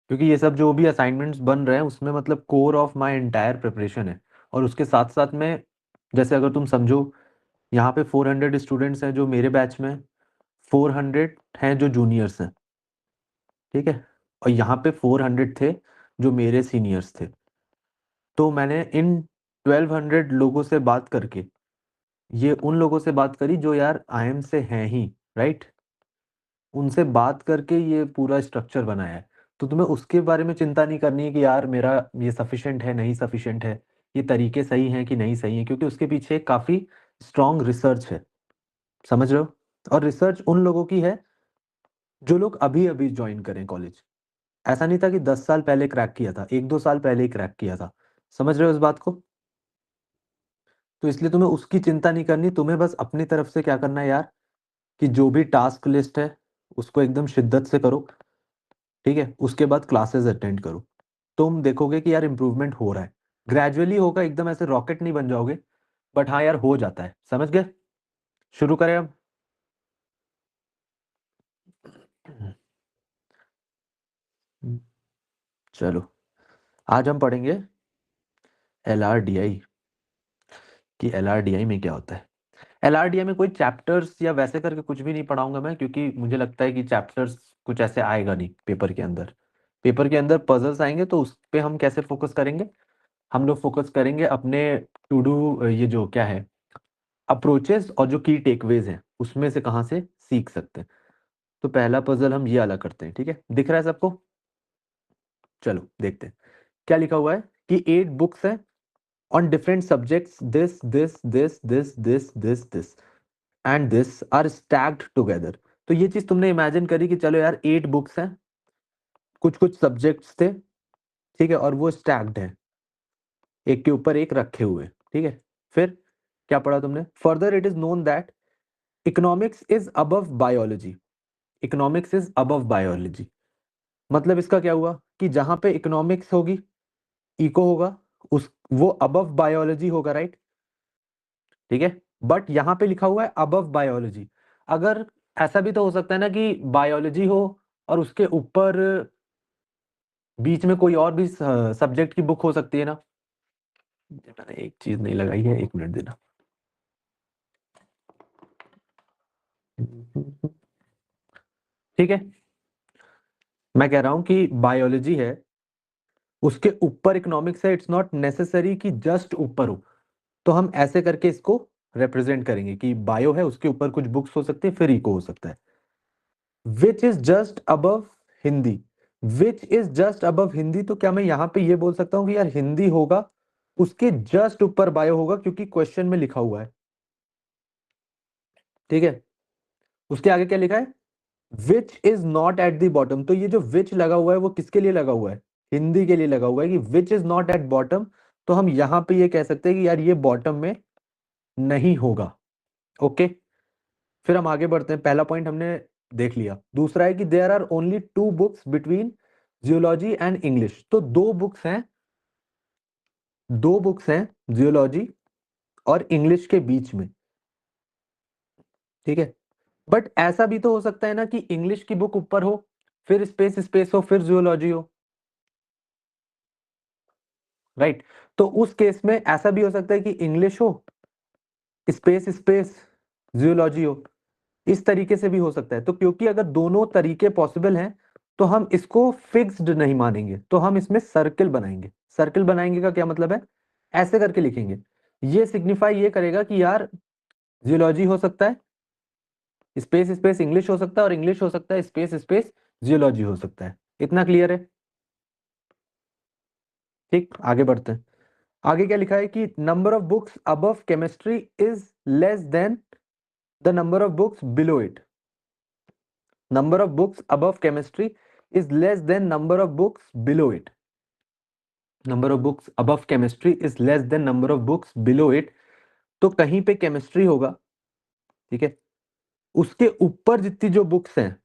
क्योंकि ये सब जो भी असाइनमेंट्स बन रहे हैं उसमें मतलब core of my entire preparation है। और उसके साथ साथ में, जैसे अगर तुम समझो, यहाँ पे 400 स्टूडेंट्स हैं जो मेरे बैच में, 400 हैं जो जूनियर्स हैं, ठीक है, और यहाँ पे 400 थे जो मेरे सीनियर्स थे। तो मैंने इन 1200 लोगों से बात करके, ये उन लोगों से बात करी जो यार आईएम से हैं ही, राइट, उनसे बात करके ये पूरा स्ट्रक्चर बनाया है। तो तुम्हें उसके बारे में चिंता नहीं करनी है कि यार मेरा ये सफिशिएंट है नहीं सफिशिएंट है, ये तरीके सही हैं कि नहीं सही हैं, क्योंकि उसके पीछे काफ़ी स्ट्रॉन्ग रिसर्च है। समझ रहे हो? और रिसर्च उन लोगों की है जो लोग अभी अभी ज्वाइन करें कॉलेज। ऐसा नहीं था कि 10 साल पहले क्रैक किया था, 1-2 साल पहले ही क्रैक किया था। समझ रहे हो इस बात को? तो इसलिए तुम्हें उसकी चिंता नहीं करनी, तुम्हें बस अपनी तरफ से क्या करना है यार, कि जो भी टास्क लिस्ट है उसको एकदम शिद्दत से करो, ठीक है, उसके बाद क्लासेस अटेंड करो। तुम देखोगे कि यार इम्प्रूवमेंट हो रहा है, ग्रेजुअली होगा, एकदम ऐसे रॉकेट नहीं बन जाओगे, बट हाँ यार हो जाता है। समझ गए? शुरू करें अब? चलो, आज हम पढ़ेंगे LRDI, कि LRDI में क्या होता है। LRDI में कोई चैप्टर्स या वैसे करके कुछ भी नहीं पढ़ाऊंगा मैं, क्योंकि मुझे लगता है कि चैप्टर्स कुछ ऐसे आएगा नहीं पेपर के अंदर। पेपर के अंदर पजल्स आएंगे, तो उस पे हम कैसे फोकस करेंगे, हम लोग फोकस करेंगे अपने टू डू, ये जो क्या है, अप्रोचेस और जो की टेकवेज हैं उसमें से कहाँ से सीख सकते हैं। तो पहला पजल हम ये वाला करते हैं, ठीक है, दिख रहा है सबको? चलो देखते हैं क्या लिखा हुआ है, कि 8 बुक्स हैं on different subjects, this this this this this this this and this are stacked together. तो ये चीज तुमने इमेजिन करी कि चलो यार 8 बुक्स हैं, कुछ कुछ सब्जेक्ट्स थे, ठीक है, और वो स्टैक्ड है, एक के ऊपर एक रखे हुए, ठीक है। फिर क्या पढ़ा तुमने? Further it is known that economics is above biology. Economics is above biology, मतलब इसका क्या हुआ कि जहां पे इकोनॉमिक्स होगी, इको होगा, उस वो अबव बायोलॉजी होगा, राइट, ठीक है। बट यहां पे लिखा हुआ है अबव बायोलॉजी। अगर ऐसा भी तो हो सकता है ना कि बायोलॉजी हो और उसके ऊपर बीच में कोई और भी सब्जेक्ट की बुक हो सकती है ना। मैंने एक चीज नहीं लगाई है, 1 मिनट देना। ठीक है, मैं कह रहा हूं कि बायोलॉजी है, उसके ऊपर इकोनॉमिक्स है, इट्स नॉट नेसेसरी कि जस्ट ऊपर हो। तो हम ऐसे करके इसको रिप्रेजेंट करेंगे कि बायो है, उसके ऊपर कुछ बुक्स हो सकते हैं, फिर इको हो सकता है। Which is just above Hindi, which is just above Hindi, तो क्या मैं यहां पे ये बोल सकता हूं कि यार हिंदी होगा, उसके जस्ट ऊपर बायो होगा, क्योंकि क्वेश्चन में लिखा हुआ है, ठीक है। उसके आगे क्या लिखा है? Which is not at the bottom. तो ये जो विच लगा हुआ है वो किसके लिए लगा हुआ है? हिंदी के लिए लगा हुआ है, कि which is not at bottom. तो हम यहां पे ये कह सकते हैं कि यार ये बॉटम में नहीं होगा। ओके, फिर हम आगे बढ़ते हैं। पहला पॉइंट हमने देख लिया। दूसरा है कि there are only 2 books between geology and English. तो 2 बुक्स हैं, 2 बुक्स हैं जियोलॉजी और इंग्लिश के बीच में, ठीक है। बट ऐसा भी तो हो सकता है ना कि इंग्लिश की बुक ऊपर हो, फिर स्पेस स्पेस हो, फिर जियोलॉजी हो, राइट। तो उस केस में ऐसा भी हो सकता है कि इंग्लिश हो, स्पेस स्पेस जियोलॉजी हो, इस तरीके से भी हो सकता है। तो क्योंकि अगर दोनों तरीके पॉसिबल हैं, तो हम इसको फिक्स्ड नहीं मानेंगे, तो हम इसमें सर्कल बनाएंगे। सर्कल बनाएंगे का क्या मतलब है? ऐसे करके लिखेंगे, ये सिग्निफाई ये करेगा कि यार जियोलॉजी हो सकता है, स्पेस स्पेस इंग्लिश हो सकता है, और इंग्लिश हो सकता है, स्पेस स्पेस जियोलॉजी हो सकता है। इतना क्लियर है? ठीक, आगे बढ़ते हैं। आगे क्या लिखा है कि number of books above chemistry is less than the number of books below it. Number of books above chemistry is less than number of books below it. Number of books above chemistry is less than number of books below it. तो कहीं पे chemistry होगा, ठीक है, उसके ऊपर जितनी जो बुक्स हैं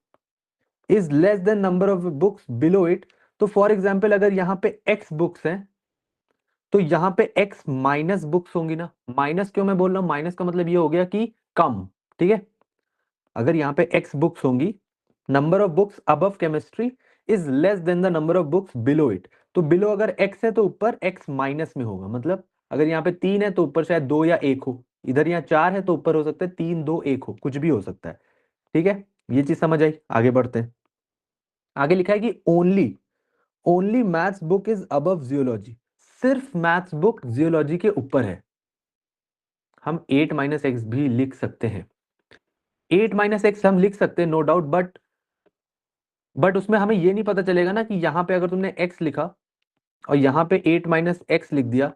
is less than number of books below it. तो फॉर एग्जाम्पल अगर यहाँ पे एक्स बुक्स हैं, तो यहाँ पे एक्स माइनस बुक्स होंगी ना। माइनस क्यों मैं बोल रहा हूँ? माइनस का मतलब ये हो गया कि कम, ठीक है। अगर यहाँ पे एक्स बुक्स होंगी, number of books above chemistry is less than the number of books below it. तो बिलो अगर x है तो ऊपर x माइनस में होगा, मतलब अगर यहाँ पे 3 है तो ऊपर शायद 2 या 1 हो, इधर यहाँ 4 है तो ऊपर हो सकता है 3 2 1 हो, कुछ भी हो सकता है। ठीक है, ये चीज समझ आई, आगे बढ़ते हैं। आगे लिखा है कि only only maths book is above geology, सिर्फ मैथ्स बुक जियोलॉजी के ऊपर है। हम 8 माइनस एक्स भी लिख सकते हैं, 8 माइनस एक्स हम लिख सकते हैं नो डाउट, बट उसमें हमें ये नहीं पता चलेगा ना कि यहां पे अगर तुमने x लिखा और यहां पे 8 माइनस एक्स लिख दिया,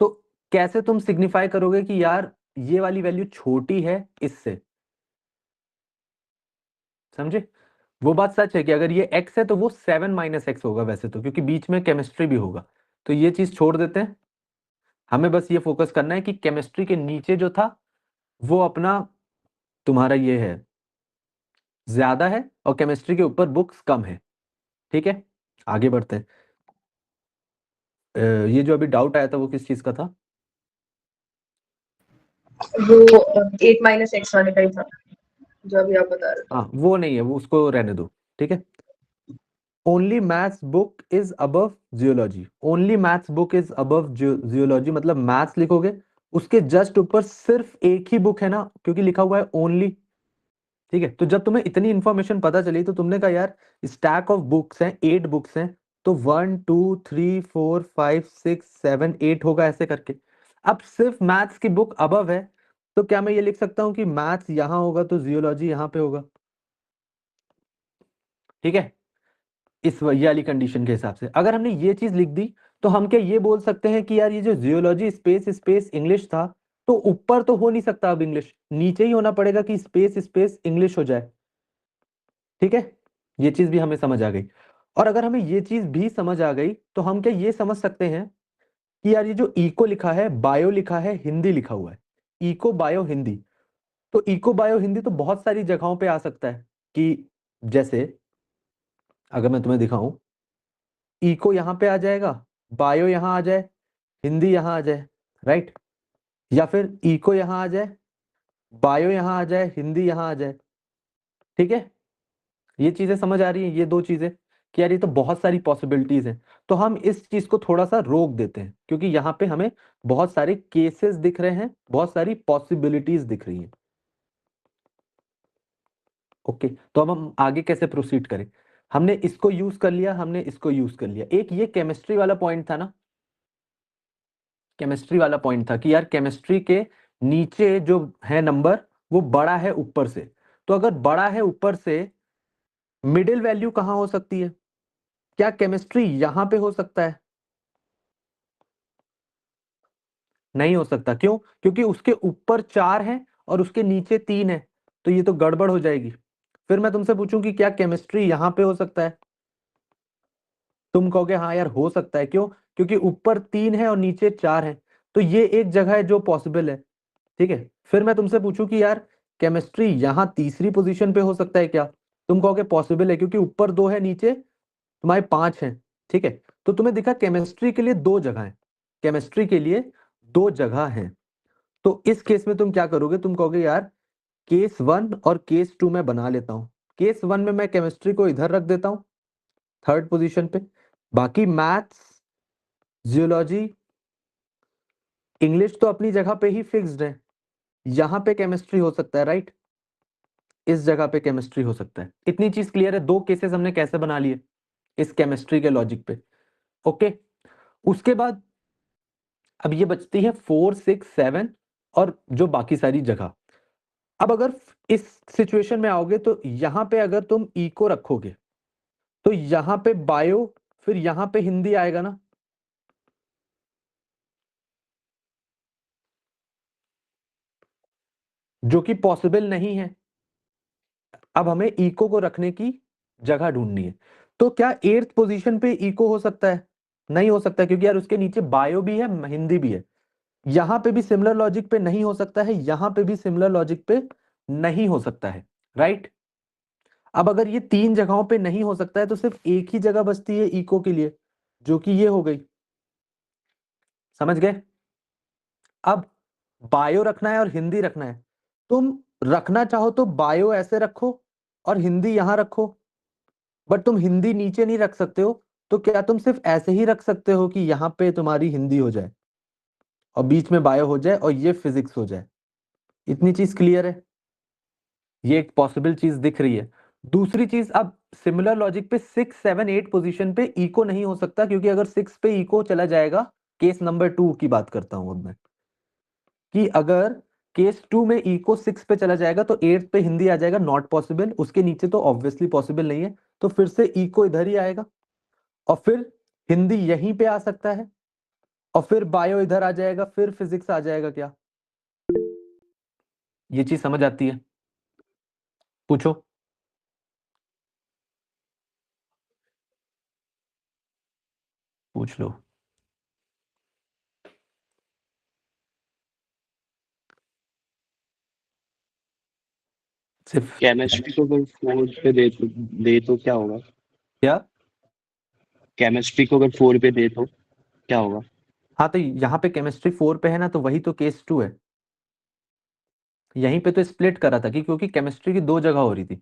तो कैसे तुम सिग्निफाई करोगे कि यार ये वाली वैल्यू छोटी है इससे। समझे, वो बात सच है कि अगर ये x है तो वो 7 माइनस एक्स होगा वैसे तो, क्योंकि बीच में केमिस्ट्री भी होगा। तो ये चीज छोड़ देते हैं, हमें बस ये फोकस करना है कि केमिस्ट्री के नीचे जो था वो अपना तुम्हारा ये है ज्यादा है और केमिस्ट्री के ऊपर बुक्स कम है। ठीक है, आगे बढ़ते हैं। ये जो अभी डाउट आया था वो किस चीज का था? वो 8 - x वाले का ही था जो अभी आप बता रहे थे। हाँ वो नहीं है, वो उसको रहने दो। ठीक है, only maths book is above geology, only maths book is above geology मतलब मैथ्स लिखोगे उसके जस्ट ऊपर सिर्फ एक ही बुक है ना, क्योंकि लिखा हुआ है ओनली। ठीक है, तो जब तुम्हें इतनी इंफॉर्मेशन पता चली तो तुमने कहा यार स्टैक ऑफ बुक्स हैं, 8 बुक्स हैं, तो 1 2 3 4 5 6 7 8 होगा ऐसे करके। अब सिर्फ मैथ्स की बुक अबव है, तो क्या मैं ये लिख सकता हूँ कि मैथ्स यहां होगा तो जियोलॉजी यहां पे होगा? ठीक है, ये वाली कंडीशन के हिसाब से अगर हमने ये चीज लिख दी, तो हम क्या ये बोल सकते हैं कि यार ये जो जियोलॉजी स्पेस स्पेस इंग्लिश था, तो ऊपर तो हो नहीं सकता, अब इंग्लिश नीचे ही होना पड़ेगा कि स्पेस स्पेस इंग्लिश हो जाए। ठीक है, ये चीज भी हमें समझ आ गई। और अगर हमें ये चीज भी समझ आ गई तो हम क्या ये समझ सकते हैं कि यार ये जो इको लिखा है, बायो लिखा है, हिंदी लिखा हुआ है, इको बायो हिंदी, तो इको बायो हिंदी तो बहुत सारी जगहों पे आ सकता है कि जैसे अगर मैं तुम्हें दिखाऊं, इको यहां पे आ जाएगा, बायो यहां आ जाए, हिंदी यहां आ जाए, राइट? या फिर इको यहां आ जाए, बायो यहां आ जाए, हिंदी यहां आ जाए। ठीक है, ये चीजें समझ आ रही हैं, ये दो चीजें कि यार ये तो बहुत सारी पॉसिबिलिटीज हैं। तो हम इस चीज को थोड़ा सा रोक देते हैं क्योंकि यहाँ पे हमें बहुत सारे केसेस दिख रहे हैं, बहुत सारी पॉसिबिलिटीज दिख रही हैं। ओके, तो अब हम आगे कैसे प्रोसीड करें? हमने इसको यूज कर लिया, हमने इसको यूज कर लिया, एक ये केमिस्ट्री वाला पॉइंट था ना, केमिस्ट्री वाला पॉइंट था कि यार केमिस्ट्री के नीचे जो है नंबर वो बड़ा है ऊपर से, तो अगर बड़ा है ऊपर से, मिडिल वैल्यू कहां हो सकती है? क्या केमिस्ट्री यहां पे हो सकता है? नहीं हो सकता, क्यों? क्योंकि उसके ऊपर 4 है और उसके नीचे 3 है, तो ये तो गड़बड़ हो जाएगी। फिर मैं तुमसे पूछूं कि क्या केमिस्ट्री यहां पे हो सकता है? तुम कहोगे हाँ यार हो सकता है, क्यों? क्योंकि ऊपर 3 है और नीचे 4 है, तो ये एक जगह है जो पॉसिबल है। ठीक है, फिर मैं तुमसे पूछूं कि यार केमिस्ट्री यहां तीसरी पोजीशन पे हो सकता है क्या? तुम कहोगे पॉसिबल है, क्योंकि ऊपर 2 है, नीचे तुम्हारे 5 हैं। ठीक है, तो तुम्हें दिखा केमिस्ट्री के लिए 2 जगह है, केमिस्ट्री के लिए 2 जगह है। तो इस केस में तुम क्या करोगे? तुम कहोगे यार केस 1 और केस 2 मैं बना लेता हूं। केस 1 में मैं केमिस्ट्री को इधर रख देता हूं थर्ड पोजीशन पे, बाकी मैथ्स, जियोलॉजी, इंग्लिश तो अपनी जगह पे ही फिक्स्ड है, यहां पे केमिस्ट्री हो सकता है, राइट? इस जगह पे केमिस्ट्री हो सकता है। इतनी चीज क्लियर है, 2 केसेस हमने कैसे बना लिए इस केमिस्ट्री के लॉजिक पे। ओके, उसके बाद अब ये बचती है 4 6 7 और जो बाकी सारी जगह। अब अगर इस सिचुएशन में आओगे तो यहां पे अगर तुम इको रखोगे तो यहां पे बायो, फिर यहां पे हिंदी आएगा ना, जो कि पॉसिबल नहीं है। अब हमें इको को रखने की जगह ढूंढनी है, तो क्या 8th पोजीशन पे इको हो सकता है? नहीं हो सकता, क्योंकि यार उसके नीचे बायो भी है, हिंदी भी है। यहां पे भी सिमिलर लॉजिक पे नहीं हो सकता है, यहां पे भी सिमिलर लॉजिक पे नहीं हो सकता है, राइट? अब अगर ये 3 जगहों पे नहीं हो सकता है तो सिर्फ एक ही जगह बचती है इको के लिए, जो कि ये हो गई। समझ गए? अब बायो रखना है और हिंदी रखना है, तुम रखना चाहो तो बायो ऐसे रखो और हिंदी यहां रखो, बट तुम हिंदी नीचे नहीं रख सकते हो, तो क्या तुम सिर्फ ऐसे ही रख सकते हो कि यहाँ पे तुम्हारी हिंदी हो जाए और बीच में बायो हो जाए और ये फिजिक्स हो जाए? इतनी चीज क्लियर है? ये एक पॉसिबल चीज दिख रही है। दूसरी चीज, अब सिमिलर लॉजिक पे 6, 7, 8 पोजीशन पे इको नहीं हो सकता, क्योंकि अगर 6 पे इको चला जाएगा, केस नंबर 2 की बात करता हूं अब मैं, कि अगर केस 2 में इको 6 पे चला जाएगा तो 8 पे हिंदी आ जाएगा, नॉट पॉसिबल। उसके नीचे तो ऑब्वियसली पॉसिबल नहीं है, तो फिर से इको इधर ही आएगा और फिर हिंदी यहीं पे आ सकता है और फिर बायो इधर आ जाएगा, फिर फिजिक्स आ जाएगा। क्या ये चीज समझ आती है? पूछो। पूछ लो। सिर्फ केमिस्ट्री को अगर 4 पे दे तो क्या होगा? क्या? केमिस्ट्री को अगर 4 पे दे तो क्या होगा? हाँ, तो यहाँ पे केमिस्ट्री 4 पे है ना, तो वही तो केस 2 है। यहीं पे तो स्प्लिट करा था कि क्योंकि केमिस्ट्री की दो जगह हो रही थी,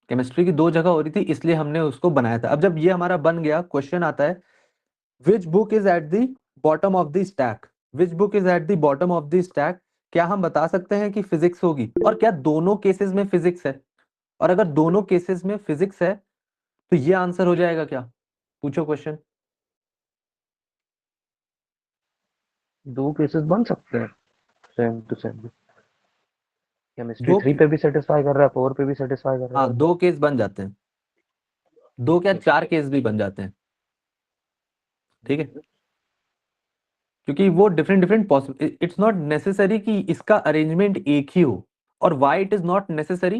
केमिस्ट्री की दो जगह हो रही थी, इसलिए हमने उसको बनाया था। अब जब ये हमारा बन गया, क्वेश्चन आता है, which book is at the bottom of the stack? Which book is at the bottom of the stack? क्या हम बता सकते हैं कि फिजिक्स होगी? और क्या दोनों केसेस में फिजिक्स है? और अगर दोनों केसेस में फिजिक्स है तो ये आंसर हो जाएगा क्या? पूछो क्वेश्चन। दो केसेस बन सकते हैं सेम टू सेम। केमिस्ट्री दो 3 पे भी सेटिस्फाई कर रहा है, 4 पे भी सेटिस्फाई कर रहा हाँ, है। दो केस बन जाते हैं, दो क्या ओके। चार केस भी बन जाते हैं। ठीक है, क्योंकि वो different different possible, it's not necessary कि इसका अरेंजमेंट एक ही हो। और why it is not necessary?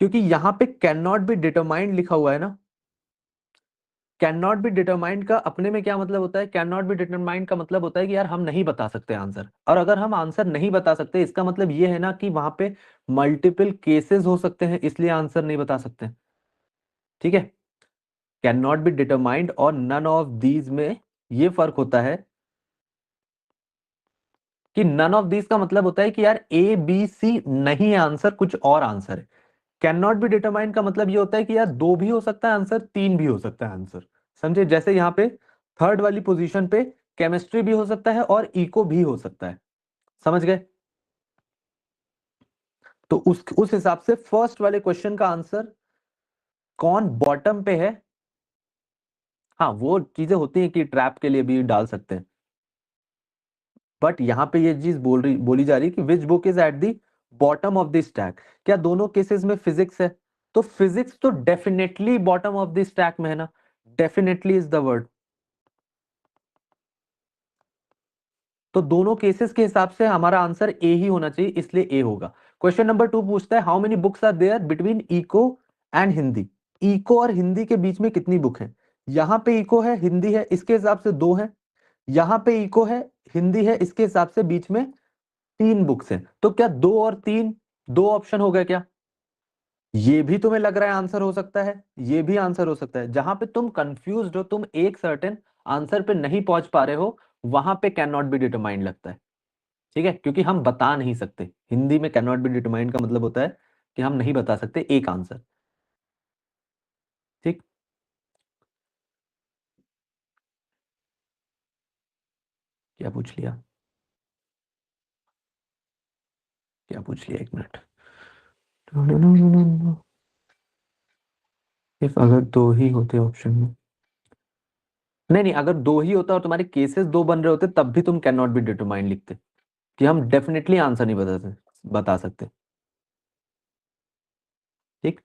क्योंकि यहाँ पे कैन नॉट बी डिटरमाइंड लिखा हुआ है ना। कैन नॉट बी डिटरमाइंड का अपने में क्या मतलब होता है? कैन नॉट बी डिटरमाइंड का मतलब होता है कि यार हम नहीं बता सकते आंसर, और अगर हम आंसर नहीं बता सकते, इसका मतलब ये है ना कि वहां पे मल्टीपल केसेस हो सकते हैं, इसलिए आंसर नहीं बता सकते। ठीक है, कैन नॉट बी डिटरमाइंड और नन ऑफ दीज में ये फर्क होता है कि नन ऑफ दीज का मतलब होता है कि यार ए बी सी नहीं है आंसर, कुछ और आंसर है। कैन नॉट बी डिटरमाइंड का मतलब ये होता है कि यार दो भी हो सकता है आंसर, तीन भी हो सकता है आंसर। समझे? जैसे यहाँ पे थर्ड वाली पोजीशन पे केमिस्ट्री भी हो सकता है और इको भी हो सकता है। समझ गए? तो उस हिसाब से फर्स्ट वाले क्वेश्चन का आंसर कौन बॉटम पे है? हाँ, वो चीजें होती हैं कि ट्रैप के लिए भी डाल सकते हैं, बट यहां पे ये चीज बोली जा रही है कि which book is at the bottom of the stack. क्या दोनों केसेस में फिजिक्स है? तो फिजिक्स तो definitely bottom of the stack में है ना। Definitely is the word. तो दोनों केसेस के हिसाब से हमारा आंसर ए ही होना चाहिए, इसलिए ए होगा। क्वेश्चन नंबर 2 पूछता है, how many books are there between eco and Hindi? Eco और हिंदी के बीच में कितनी बुक है? यहां पे इको है, हिंदी है, इसके हिसाब से दो है। यहां पे इको है, हिंदी है, इसके हिसाब से बीच में तीन बुक्स हैं। तो क्या दो और तीन, दो ऑप्शन हो गए क्या? ये भी तुम्हें लग रहा है आंसर हो सकता है, ये भी आंसर हो सकता है। जहां पे तुम कंफ्यूज हो, तुम एक सर्टेन आंसर पे नहीं पहुंच पा रहे हो, वहां पे कैन नॉट बी डिटरमाइंड लगता है। ठीक है, क्योंकि हम बता नहीं सकते। हिंदी में कैन नॉट बी डिटरमाइंड का मतलब होता है कि हम नहीं बता सकते एक आंसर। ठीक, क्या पूछ लिया? क्या पूछ लिया? एक मिनट। इफ अगर दो ही होते ऑप्शन में, नहीं नहीं, अगर दो ही होता और तुम्हारे केसेस दो बन रहे होते, तब भी तुम कैन नॉट बी डिटरमाइंड लिखते, कि हम डेफिनेटली आंसर नहीं बता सकते। ठीक,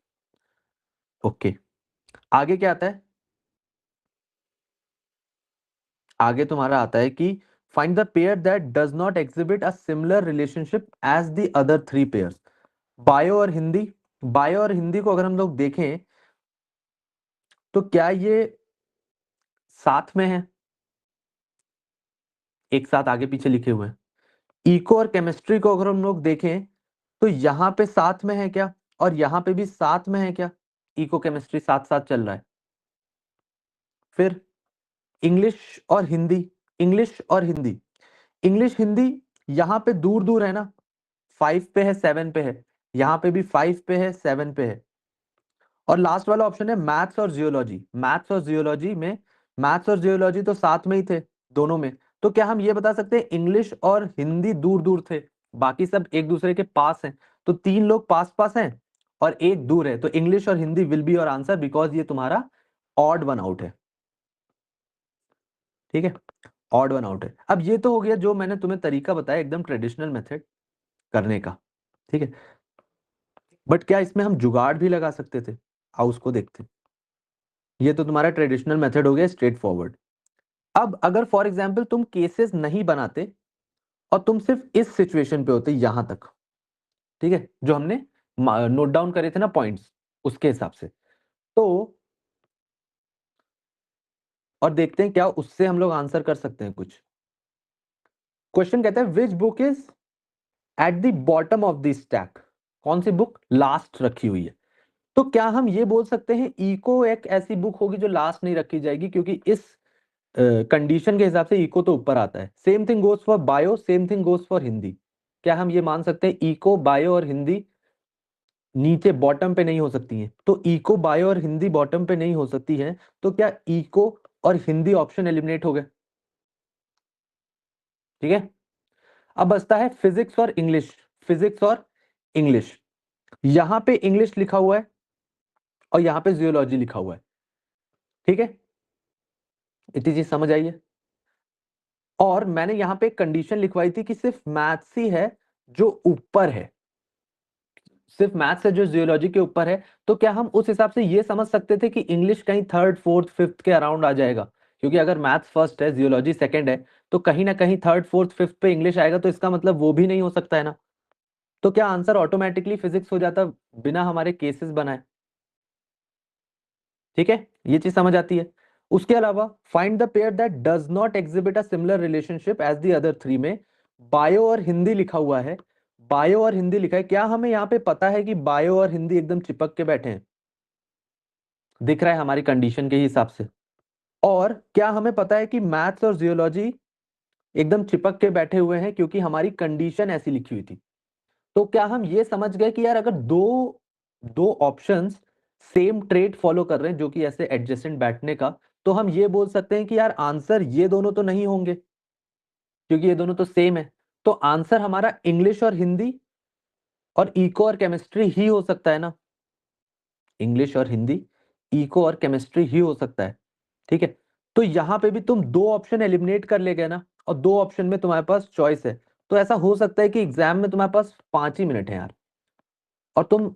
ओके। आगे क्या आता है? आगे तुम्हारा आता है कि find the pair that does not exhibit a similar relationship as the other three pairs. Bio और हिंदी, बायो और हिंदी को अगर हम लोग देखें तो क्या ये साथ में है? एक साथ आगे पीछे लिखे हुए हैं। इको और केमिस्ट्री को अगर हम लोग देखें तो यहां पे साथ में है क्या, और यहां पे भी साथ में है क्या? इको केमिस्ट्री साथ साथ चल रहा है। फिर इंग्लिश और हिंदी, इंग्लिश और हिंदी, इंग्लिश हिंदी यहां पे दूर दूर है ना, 5 पे है, 7 पे है, यहां पे भी 5 पे है, 7 पे है। और लास्ट वाला ऑप्शन है मैथ्स और जियोलॉजी। मैथ्स और जियोलॉजी में, मैथ्स और जियोलॉजी तो साथ में ही थे दोनों में, तो क्या हम ये बता सकते हैं इंग्लिश और हिंदी दूर दूर थे, बाकी सब एक दूसरे के पास हैं, तो 3 लोग पास पास हैं और एक दूर है, तो इंग्लिश और Hindi will be your answer because ये तुम्हारा ऑड वन आउट है। ठीक है, ऑड वन आउट है। अब ये तो हो गया जो मैंने तुम्हें तरीका बताया एकदम ट्रेडिशनल मेथड करने का। ठीक है, बट क्या इसमें हम जुगाड़ भी लगा सकते थे? आओ उसको देखते हैं। ये तो तुम्हारा ट्रेडिशनल मेथड हो गया स्ट्रेट फॉरवर्ड। अब अगर फॉर एग्जाम्पल तुम केसेस नहीं बनाते और तुम सिर्फ इस सिचुएशन पे होते यहां तक, ठीक है, जो हमने नोट डाउन करे थे ना पॉइंट्स, उसके हिसाब से, तो और देखते हैं क्या उससे हम लोग आंसर कर सकते हैं कुछ। क्वेश्चन कहता है which book is at the bottom of the stack? कौन सी बुक लास्ट रखी हुई है? तो क्या हम ये बोल सकते हैं इको एक ऐसी बुक होगी जो लास्ट नहीं रखी जाएगी, क्योंकि इस कंडीशन के हिसाब से इको तो ऊपर आता है। Same thing goes for bio, same thing goes for Hindi. क्या हम ये मान सकते हैं इको, बायो और हिंदी नीचे बॉटम पे नहीं हो सकती हैं? तो इको, बायो और हिंदी बॉटम पे नहीं हो सकती है, तो क्या इको और हिंदी ऑप्शन एलिमिनेट हो गए? ठीक है, अब बचता है फिजिक्स और इंग्लिश। फिजिक्स और इंग्लिश, यहां पे इंग्लिश लिखा हुआ है और यहां पे जियोलॉजी लिखा हुआ है। ठीक है, इतनी चीज समझ आई है। और मैंने यहां पे एक कंडीशन लिखवाई थी कि सिर्फ मैथ्स ही है जो ऊपर है, सिर्फ मैथ्स है जो जियोलॉजी के ऊपर है। तो क्या हम उस हिसाब से ये समझ सकते थे कि इंग्लिश कहीं थर्ड फोर्थ फिफ्थ के अराउंड आ जाएगा? क्योंकि अगर मैथ्स फर्स्ट है, जियोलॉजी सेकंड है, तो कहीं ना कहीं थर्ड फोर्थ फिफ्थ पे इंग्लिश आएगा, तो इसका मतलब वो भी नहीं हो सकता है ना। तो क्या आंसर ऑटोमेटिकली फिजिक्स हो जाता बिना हमारे केसेस बनाए? ठीक है, ये चीज समझ आती है। उसके अलावा find the pair that does not exhibit a similar relationship as the other three में बायो और हिंदी लिखा हुआ है। बायो और हिंदी लिखा है, क्या हमें यहां पे पता है कि बायो और हिंदी एकदम चिपक के बैठे हैं? दिख रहा है हमारी कंडीशन के हिसाब से। और क्या हमें पता है कि मैथ्स और जियोलॉजी एकदम चिपक के बैठे हुए हैं क्योंकि हमारी कंडीशन ऐसी लिखी हुई थी? तो क्या हम ये समझ गए कि यार अगर दो दो ऑप्शंस सेम ट्रेड फॉलो कर रहे हैं जो कि ऐसे एडजेसेंट बैठने का, तो हम ये बोल सकते हैं कि यार आंसर ये दोनों तो नहीं होंगे क्योंकि ये दोनों तो सेम है। तो आंसर हमारा इंग्लिश और हिंदी और इको और केमिस्ट्री ही हो सकता है ना। इंग्लिश और हिंदी, इको और केमिस्ट्री ही हो सकता है। ठीक है, तो यहां पे भी तुम 2 ऑप्शन एलिमिनेट कर ले गए ना, और 2 ऑप्शन में तुम्हारे पास चॉइस है। तो ऐसा हो सकता है कि एग्जाम में तुम्हारे पास 5 ही मिनट है यार, और तुम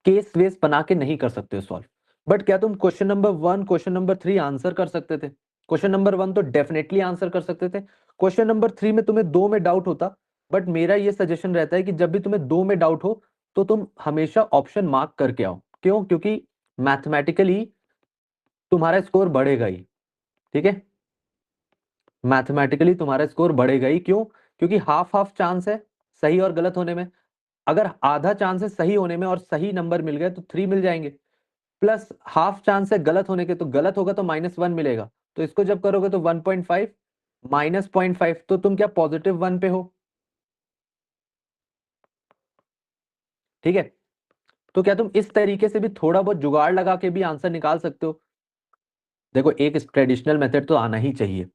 केस वेस बना के नहीं कर सकते हो सॉल्व। बट क्या तुम question number 1, question number 3 answer कर सकते थे? क्वेश्चन नंबर 1 तो डेफिनेटली आंसर कर सकते थे। क्वेश्चन नंबर 3 में तुम्हें 2 में डाउट होता, बट मेरा ये सजेशन रहता है कि जब भी तुम्हें 2 में डाउट हो तो तुम हमेशा ऑप्शन मार्क करके आओ। क्यों? क्योंकि मैथमेटिकली तुम्हारा स्कोर बढ़ेगा ही। ठीक है, मैथमेटिकली तुम्हारा स्कोर बढ़ेगा ही। क्यों? क्योंकि हाफ हाफ चांस है सही और गलत होने में। अगर आधा चांस है सही होने में और सही नंबर मिल गए तो 3 मिल जाएंगे, प्लस हाफ चांस है गलत होने के, तो गलत होगा तो -1 मिलेगा। तो इसको जब करोगे तो 1.5 माइनस 0.5, तो तुम क्या पॉजिटिव 1 पे हो? ठीक है, तो क्या तुम इस तरीके से भी थोड़ा बहुत जुगाड़ लगा के भी आंसर निकाल सकते हो? देखो, एक ट्रेडिशनल मेथड तो आना ही चाहिए,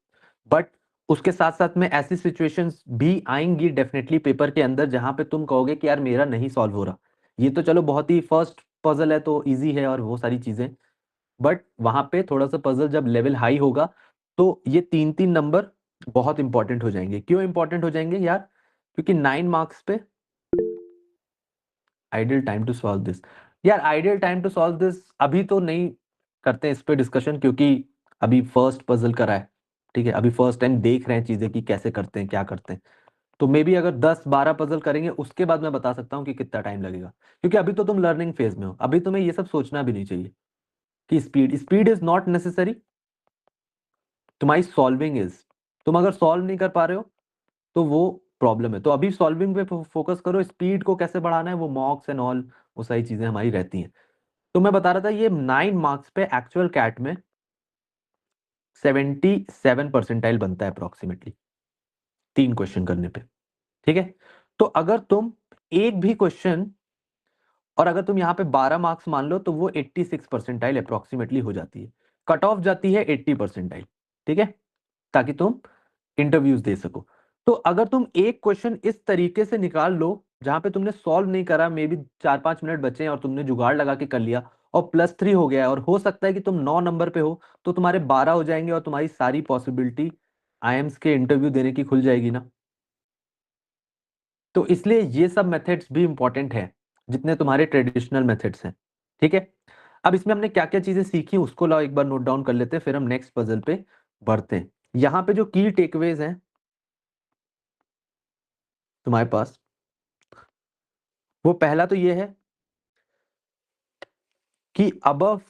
बट उसके साथ साथ में ऐसी सिचुएशंस भी आएंगी डेफिनेटली पेपर के अंदर जहां पे तुम कहोगे कि यार मेरा नहीं सॉल्व हो रहा। ये तो चलो बहुत ही फर्स्ट पजल है तो इजी है और वो सारी चीजें, बट वहां पे थोड़ा सा पजल जब लेवल हाई होगा तो ये 3-3 नंबर बहुत इंपॉर्टेंट हो जाएंगे। क्यों इंपॉर्टेंट हो जाएंगे यार? क्योंकि 9 मार्क्स पे ideal time to solve this. यार ideal time to solve this अभी तो नहीं करते इस पे डिस्कशन, क्योंकि अभी फर्स्ट पजल करा है। ठीक है, अभी फर्स्ट टाइम देख रहे हैं चीजें कि कैसे करते हैं, क्या करते हैं। तो मे बी अगर 10-12 पजल करेंगे उसके बाद मैं बता सकता हूँ कि कितना टाइम लगेगा, क्योंकि अभी तो तुम लर्निंग फेज में हो। अभी तुम्हें ये सब सोचना भी नहीं चाहिए कि speed speed is not necessary, तुम्हारी सॉल्विंग इज। तुम अगर सॉल्व नहीं कर पा रहे हो तो वो प्रॉब्लम है। तो अभी सॉल्विंग पे फोकस करो, स्पीड को कैसे बढ़ाना है वो मॉक्स एंड ऑल वो सारी चीजें हमारी रहती हैं। तो मैं बता रहा था ये 9 मार्क्स पे एक्चुअल कैट में 77 परसेंटाइल बनता है अप्रोक्सीमेटली 3 क्वेश्चन करने पे। ठीक है, तो अगर तुम एक भी क्वेश्चन और अगर तुम यहाँ पे 12 मार्क्स मान लो तो वो 86 परसेंटाइल अप्रोक्सीमेटली हो जाती है, कट ऑफ जाती है 80 परसेंटाइल, ठीक है, ताकि तुम इंटरव्यूज दे सको। तो अगर तुम एक क्वेश्चन इस तरीके से निकाल लो जहां पे तुमने सॉल्व नहीं करा, मे बी 4-5 मिनट बचे हैं और तुमने जुगाड़ लगा के कर लिया और +3 हो गया है, और हो सकता है कि तुम 9 नंबर पे हो, तो तुम्हारे 12 हो जाएंगे और तुम्हारी सारी पॉसिबिलिटी आईएम्स के इंटरव्यू देने की खुल जाएगी ना। तो इसलिए ये सब मेथड्स भी इंपॉर्टेंट है जितने तुम्हारे ट्रेडिशनल मेथड्स हैं, ठीक है। अब इसमें हमने क्या क्या चीजें सीखी उसको लाओ एक बार नोट डाउन कर लेते हैं, फिर हम नेक्स्ट पजल पे बढ़ते हैं। यहाँ पे जो की टेकअवेज हैं तुम्हारे पास, वो पहला तो ये है कि अबव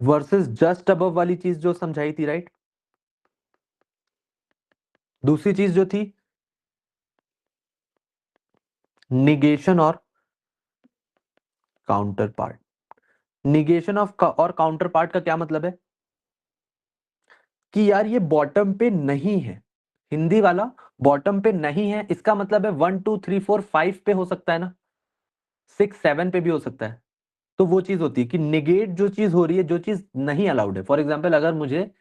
वर्सेस जस्ट अबव वाली चीज जो समझाई थी, राइट। दूसरी चीज जो थी निगेशन और काउंटर पार्ट। निगेशन ऑफ और काउंटर पार्ट का क्या मतलब है कि यार ये बॉटम पे नहीं है, हिंदी वाला बॉटम पे नहीं है, इसका मतलब है 1 2 3 4 5 पे हो सकता है ना, 6 7 पे भी हो सकता है। तो वो चीज होती है कि निगेट जो चीज हो रही है, जो चीज नहीं अलाउड है। फॉर एग्जाम्पल अगर मुझे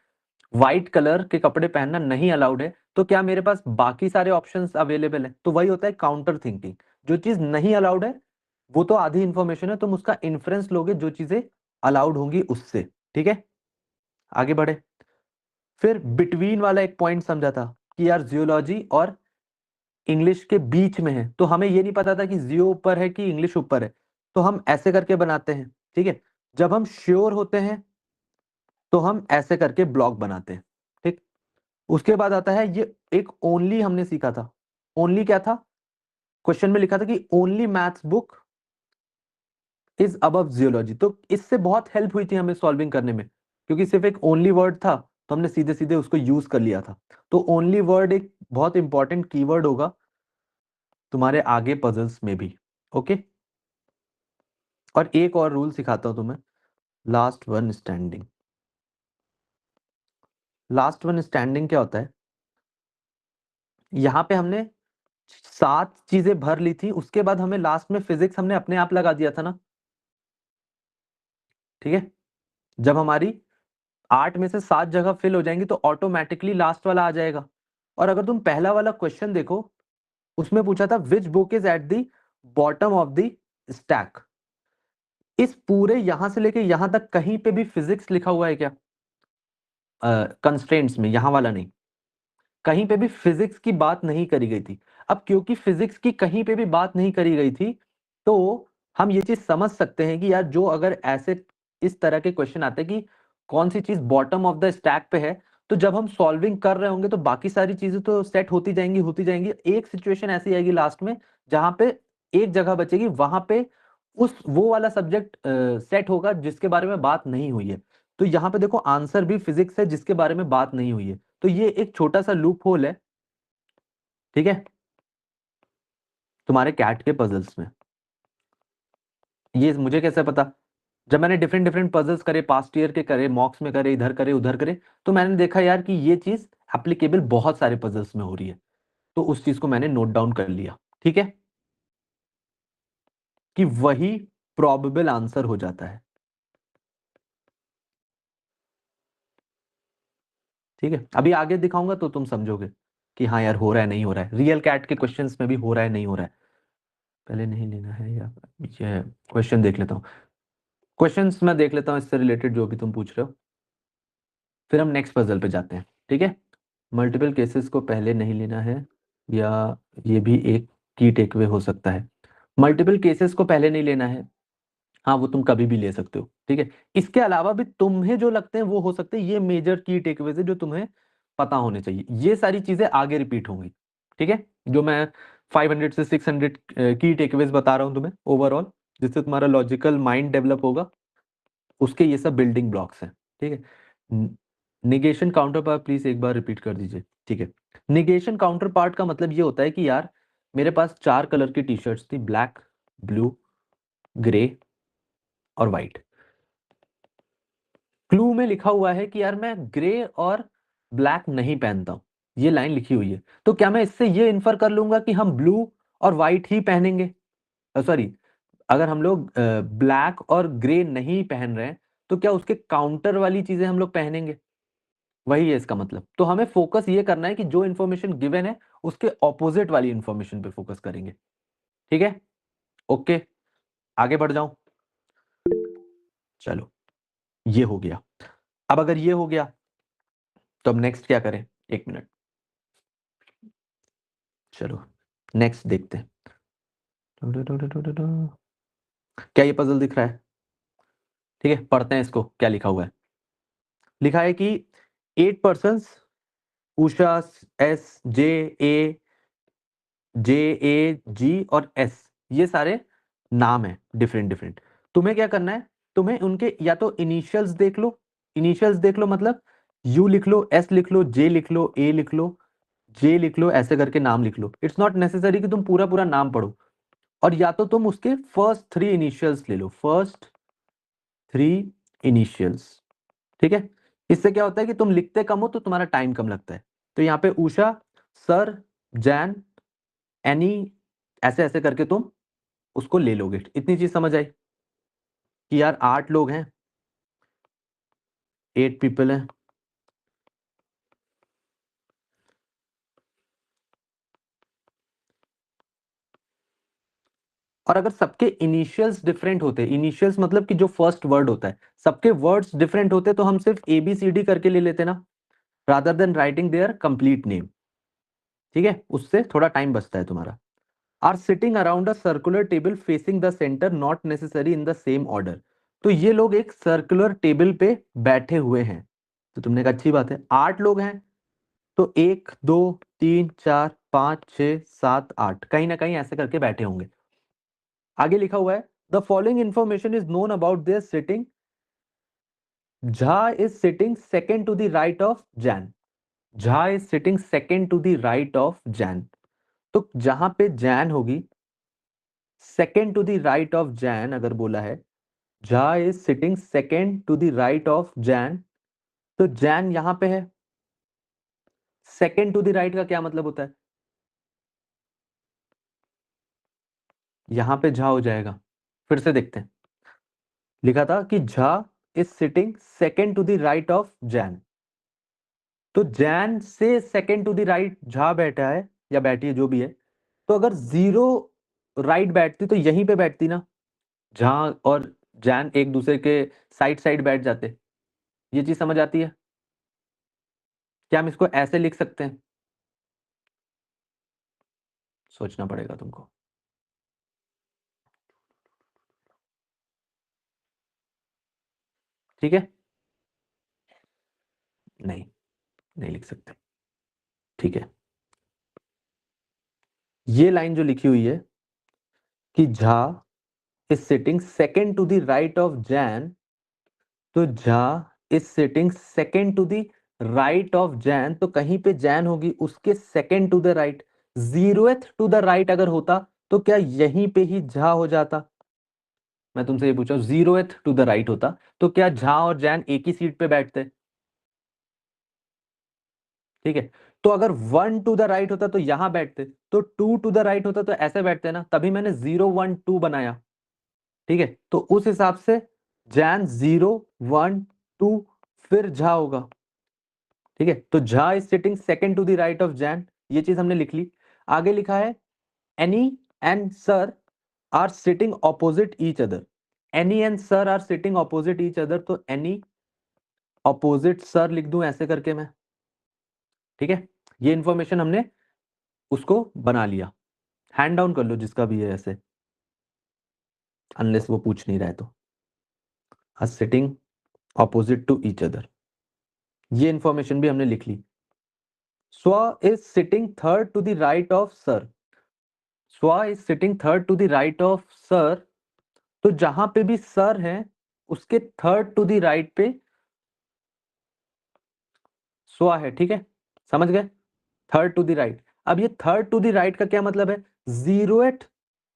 व्हाइट कलर के कपड़े पहनना नहीं अलाउड है, तो क्या मेरे पास बाकी सारे ऑप्शंस अवेलेबल है? तो वही होता है काउंटर थिंकिंग। जो चीज नहीं अलाउड है वो तो आधी इंफॉर्मेशन है, तुम उसका इन्फ्रेंस लोगे जो चीजें अलाउड होंगी उससे, ठीक है। आगे बढ़े, फिर बिटवीन वाला एक पॉइंट समझा था कि यार जियोलॉजी और इंग्लिश के बीच में है, तो हमें ये नहीं पता था कि जियो ऊपर है कि इंग्लिश ऊपर है, तो हम ऐसे करके बनाते हैं, ठीक है। जब हम श्योर होते हैं तो हम ऐसे करके ब्लॉक बनाते हैं, ठीक। उसके बाद आता है ये एक ओनली, हमने सीखा था। ओनली क्या था? क्वेश्चन में लिखा था कि only maths book is above geology. तो इससे बहुत हेल्प हुई थी हमें सॉल्विंग करने में, क्योंकि सिर्फ एक ओनली वर्ड था तो हमने सीधे सीधे उसको यूज कर लिया था। तो ओनली वर्ड एक बहुत इंपॉर्टेंट कीवर्ड होगा तुम्हारे आगे पजल्स में भी, ओके। और एक और रूल सिखाता हूं तुम्हें, last one standing. Last one standing क्या होता है? यहां पे हमने 7 चीजें भर ली थी, उसके बाद हमें लास्ट में फिजिक्स हमने अपने आप लगा दिया था ना, ठीक है। जब हमारी 8 में से 7 जगह फिल हो जाएंगी तो ऑटोमेटिकली लास्ट वाला आ जाएगा। और अगर तुम पहला वाला क्वेश्चन देखो, उसमें पूछा था which book is at the bottom of the stack. इस पूरे यहां से लेके यहां तक कहीं पे भी फिजिक्स लिखा हुआ है क्या? कंस्ट्रेंट्स में, यहां वाला नहीं, कहीं पे भी फिजिक्स की बात नहीं करी गई थी। अब क्योंकि फिजिक्स की कहीं पे भी बात नहीं करी गई थी, तो हम ये चीज समझ सकते हैं कि यार जो अगर ऐसे इस तरह के क्वेश्चन आते हैं कि कौन सी चीज बॉटम ऑफ द स्टैक पे है, तो जब हम सॉल्विंग कर रहे होंगे तो बाकी सारी चीजें तो सेट होती जाएंगी। एक सिचुएशन ऐसी आएगी लास्ट में जहां पे एक जगह बचेगी, वहां पे उस वो वाला सब्जेक्ट सेट होगा जिसके बारे में बात नहीं हुई है। तो यहाँ पे देखो आंसर भी फिजिक्स है जिसके बारे में बात नहीं हुई है। तो ये एक छोटा सा लूप होल है, ठीक है, तुम्हारे कैट के पजल्स में। ये मुझे कैसे पता? जब मैंने डिफरेंट डिफरेंट पजल्स करे, पास्ट ईयर के करे, मॉक्स में करे, इधर करे उधर करे, तो मैंने देखा यार कि ये चीज एप्लीकेबल बहुत सारे पजल्स में हो रही है, तो उस चीज को मैंने नोट डाउन कर लिया, ठीक है, कि वही प्रोबेबल आंसर हो जाता है, ठीक है। अभी आगे दिखाऊंगा तो तुम समझोगे कि हाँ यार हो रहा है नहीं हो रहा है, रियल कैट के क्वेश्चंस में भी हो रहा है नहीं हो रहा है। पहले नहीं लेना है या ये क्वेश्चन देख लेता हूँ, क्वेश्चंस मैं देख लेता हूँ इससे रिलेटेड जो भी तुम पूछ रहे हो, फिर हम नेक्स्ट पजल पे जाते हैं, ठीक है। मल्टीपल केसेस को पहले नहीं लेना है, या ये भी एक की टेकअवे हो सकता है। मल्टीपल केसेस को पहले नहीं लेना है, हाँ वो तुम कभी भी ले सकते हो, ठीक है। इसके अलावा भी तुम्हें जो लगते हैं वो हो सकते हैं, ये मेजर की टेकअवेज है जो तुम्हें पता होने चाहिए। ये सारी चीजें आगे रिपीट होंगी, ठीक है। जो मैं 500 से 600 की टेकअवेज बता रहा हूं तुम्हें ओवरऑल, जिससे तुम्हारा लॉजिकल माइंड डेवलप होगा, उसके ये सब बिल्डिंग ब्लॉक्स हैं, ठीक है। निगेशन काउंटर पार्ट प्लीज एक बार रिपीट कर दीजिए, ठीक है। निगेशन काउंटर पार्ट का मतलब ये होता है कि यार मेरे पास 4 कलर की टी शर्ट्स थी, ब्लैक, ब्लू, ग्रे और व्हाइट। क्लू में लिखा हुआ है कि यार मैं ग्रे और ब्लैक नहीं पहनता हूं, ये लाइन लिखी हुई है, तो क्या मैं इससे ये इन्फर कर लूंगा कि हम ब्लू और व्हाइट ही पहनेंगे? सॉरी, अगर हम लोग ब्लैक और ग्रे नहीं पहन रहे हैं तो क्या उसके काउंटर वाली चीजें हम लोग पहनेंगे? वही है इसका मतलब। तो हमें फोकस ये करना है कि जो इन्फॉर्मेशन गिवन है उसके ऑपोजिट वाली इन्फॉर्मेशन पे फोकस करेंगे। ठीक है, ओके, आगे बढ़ जाऊं। चलो, ये हो गया। अब अगर ये हो गया तो अब नेक्स्ट क्या करें? एक मिनट, चलो नेक्स्ट देखते हैं। क्या ये पजल दिख रहा है? ठीक है, पढ़ते हैं इसको, क्या लिखा हुआ है। लिखा है कि 8 पर्सन्स, उषा, एस, जे, और एस, ये सारे नाम है डिफरेंट डिफरेंट। तुम्हें क्या करना है, तुम्हें उनके या तो इनिशियल्स देख लो, इनिशियल्स देख लो मतलब यू लिख लो, एस लिख लो, जे लिख लो, ए लिख लो, जे लिख लो, ऐसे करके नाम लिख लो। इट्स नॉट नेसेसरी कि तुम पूरा पूरा नाम पढ़ो। और या तो तुम उसके फर्स्ट 3 इनिशियल्स ले लो, फर्स्ट 3 इनिशियल्स। ठीक है, इससे क्या होता है कि तुम लिखते कम हो तो तुम्हारा टाइम कम लगता है। तो यहाँ पे उषा, सर, जैन, एनी, ऐसे ऐसे करके तुम उसको ले लोगे। इतनी चीज समझ आई कि यार 8 लोग हैं, 8 पीपल हैं। और अगर सबके इनिशियल्स डिफरेंट होते, इनिशियल्स मतलब कि जो फर्स्ट वर्ड होता है, सबके वर्ड्स डिफरेंट होते तो हम सिर्फ ABCD करके ले लेते ना, rather than writing their complete name. ठीक है, उससे थोड़ा टाइम बचता है तुम्हारा। Are sitting around a circular table facing the centre, not necessary in the same order. तो ये लोग एक सर्कुलर टेबल पे बैठे हुए हैं। तो तुमने कहा अच्छी बात है, 8 लोग हैं तो 1 2 3 4 5 6 7 8 कहीं ना कहीं ऐसे करके बैठे होंगे। आगे लिखा हुआ है the following information is known about their sitting, Jha is sitting second to the right of Jain, Jha is sitting second to the right of Jain. तो जहां पे जैन होगी, second to the right of Jain अगर बोला है, Jha is sitting second to the right of Jain, तो जैन यहां पे है। सेकेंड टू द राइट का क्या मतलब होता है? यहां पे झा हो जाएगा। फिर से देखते हैं, लिखा था कि Jha is sitting second to the right of Jain, तो जैन से second to the right Jha बैठा है या बैठी है जो भी है। तो अगर 0 राइट बैठती तो यहीं पे बैठती ना, झा और जैन एक दूसरे के साइड साइड बैठ जाते। ये चीज समझ आती है? क्या हम इसको ऐसे लिख सकते हैं? सोचना पड़ेगा तुमको। ठीक है, नहीं, नहीं लिख सकते। ठीक है, ये लाइन जो लिखी हुई है कि Jha is sitting second to the right of Jain, तो Jha is sitting second to the right of Jain, तो कहीं पे जैन होगी उसके second to the right. 0th to the right अगर होता तो क्या यहीं पे ही झा हो जाता? मैं तुमसे ये पूछा, 0th टू द राइट होता तो क्या झा और जैन एक ही सीट पे बैठते? ठीक है, तो अगर 1 टू द राइट होता तो यहां बैठते, तो 2 टू द राइट होता तो ऐसे बैठते ना, तभी मैंने 0 1 2 बनाया। ठीक है, तो उस हिसाब से जैन 0 1 2 फिर झा होगा। ठीक है, तो Jha is sitting second to the right of Jain, ये चीज हमने लिख ली। आगे लिखा है Annie and Sur are sitting opposite each other, Annie and Sur are sitting opposite each other, तो एनी ऑपोजिट सर लिख दूं ऐसे करके मैं। ठीक है, ये इंफॉर्मेशन हमने उसको बना लिया। हैंड डाउन कर लो जिसका भी है ऐसे, अनलेस वो पूछ नहीं रहा है तो। Are sitting opposite to each other, ये इंफॉर्मेशन भी हमने लिख ली। Swa is sitting third to the right of Sar, Swa is sitting third to the right of Sar, तो जहां पे भी सर है उसके थर्ड टू द राइट पे स्व है। ठीक है, समझ गए? Third to the right. अब ये थर्ड टू द राइट का क्या मतलब है? 0th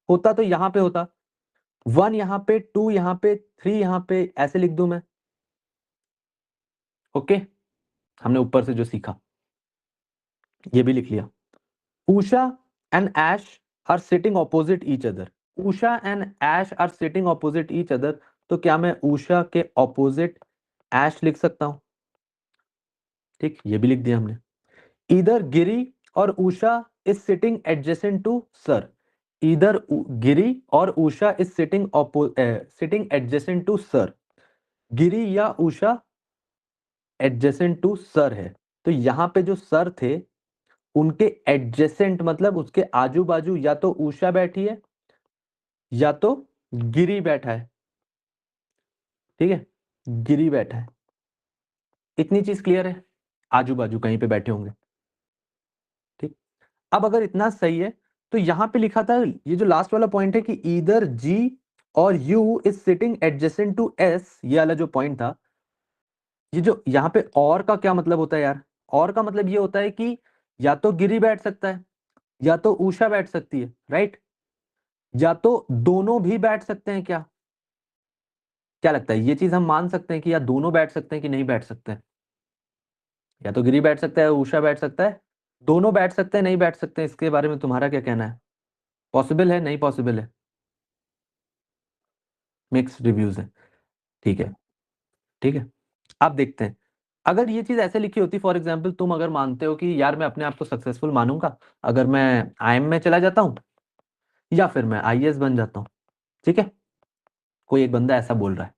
होता तो यहां पे होता, 1 यहां पे, 2 यहां पे, 3 यहां पे, ऐसे लिख दूं मैं। ओके, हमने ऊपर से जो सीखा ये भी लिख लिया। Usha and Ash are sitting opposite each other, Usha and Ash are sitting opposite each other, तो क्या मैं उषा के ऑपोजिट ऐश लिख सकता हूं? ठीक, ये भी लिख दिया हमने। इधर गिरी और Usha is sitting adjacent to sir, इधर गिरी और Usha is sitting adjacent to sir, गिरी या उषा एडजेसेंट टू सर है, तो यहां पे जो सर थे उनके एडजेसेंट मतलब उसके आजू बाजू या तो उषा बैठी है या तो गिरी बैठा है। ठीक है, गिरी बैठा है, इतनी चीज क्लियर है, आजू बाजू कहीं पे बैठे होंगे। ठीक, अब अगर इतना सही है तो यहां पे लिखा था, ये जो लास्ट वाला पॉइंट है कि ईदर जी और U is sitting adjacent to S, ये वाला जो पॉइंट था, ये जो यहां पे और का क्या मतलब होता है यार? और का मतलब ये होता है कि या तो गिरी बैठ सकता है या तो उषा बैठ सकती है, राइट? या तो दोनों भी बैठ सकते हैं क्या? क्या लगता है, ये चीज हम मान सकते हैं कि या दोनों बैठ सकते हैं कि नहीं बैठ सकते हैं? या तो गिरी बैठ सकता है, उषा बैठ सकता है, दोनों बैठ सकते हैं, नहीं बैठ सकते हैं, इसके बारे में तुम्हारा क्या कहना है? पॉसिबल है, नहीं पॉसिबल है? मिक्स्ड रिव्यूज है, ठीक है। ठीक है, अब देखते हैं, अगर ये चीज ऐसे लिखी होती, फॉर एग्जाम्पल तुम अगर मानते हो कि यार मैं अपने आप को सक्सेसफुल मानूंगा अगर मैं आईएम में चला जाता हूं या फिर मैं आईएएस बन जाता हूं, ठीक है, कोई एक बंदा ऐसा बोल रहा है,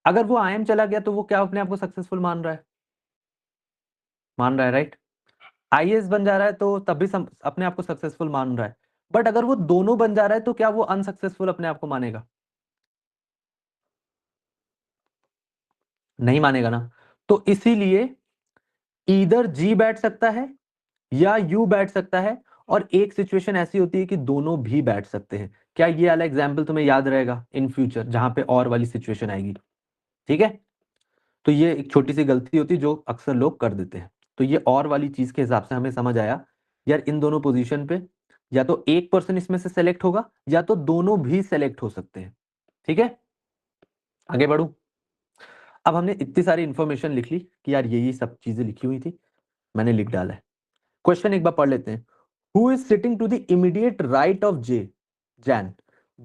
अगर वो आईएम चला गया तो वो क्या अपने आप को सक्सेसफुल मान रहा है? मान रहा है, राइट? आईएएस बन जा रहा है तो तब भी अपने आप को सक्सेसफुल मान रहा है, बट अगर वो दोनों बन जा रहा है तो क्या वो अनसक्सेसफुल अपने आप को मानेगा? नहीं मानेगा ना। तो इसीलिए इधर जी बैठ सकता है या यू बैठ सकता है, और एक सिचुएशन ऐसी होती है कि दोनों भी बैठ सकते हैं। क्या ये वाला एग्जाम्पल तुम्हें याद रहेगा इन फ्यूचर जहां पे और वाली सिचुएशन आएगी? ठीक है, तो ये एक छोटी सी गलती होती है जो अक्सर लोग कर देते हैं। तो ये और वाली चीज के हिसाब से हमें समझ आया यार, इन दोनों पोजीशन पे या तो एक पर्सन इसमें से सेलेक्ट होगा या तो दोनों भी सेलेक्ट हो सकते हैं। ठीक है, आगे बढ़ू। अब हमने इतनी सारी इंफॉर्मेशन लिख ली कि यार यही सब चीजें लिखी हुई थी, मैंने लिख डाला है। क्वेश्चन एक बार पढ़ लेते हैं। Who is sitting to the immediate right of J? Jain.